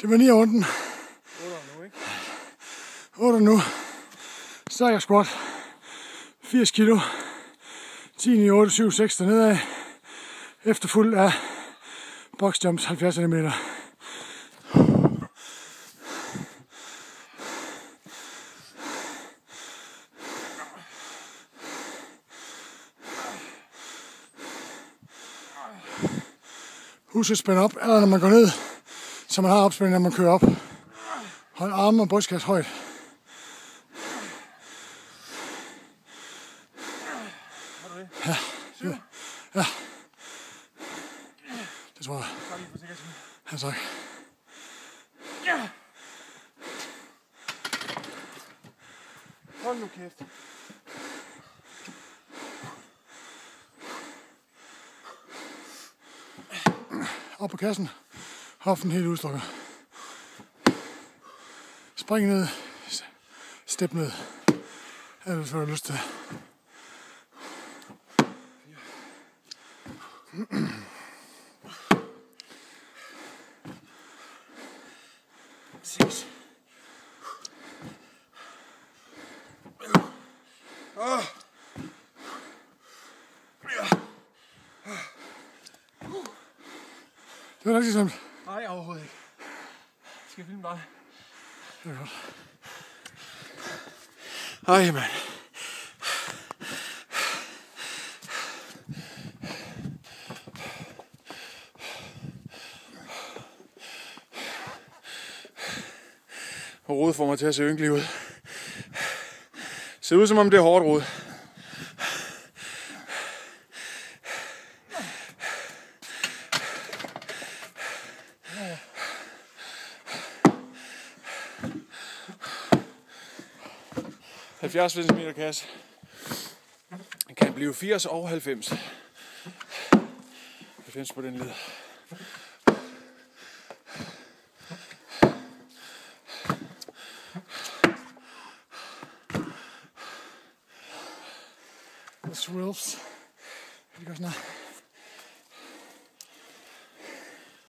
Det var 9 runden. 8 nu, ikke? 8 nu. Strækker squat. 80 kilo. 10, 9, 8, 7, 6 dernede af. Efterfulgt af box jumps 70 cm. Husk at spænde op, eller når man går ned, så man har opspænding, når man kører op. Hold armen og brystkasse højt. Har du det? Ja. Ja. Det tror jeg. Ja, tak. Hold nu kæft. Op på kassen. Hoften helt udstrukket. Spring ned. Step ned. Ellers får du lyst til. Det var rigtig slemt. Nej, overhovedet ikke. Skal jeg filme dig? Det er godt. Ej, mand. Og Rode får mig til at se ynkelig ud. Ser ud som om det er hårdt, Rode. Ja. 70 cm kasse. Kan blive 80 og 90. 90 på den led. The swirls. Because now.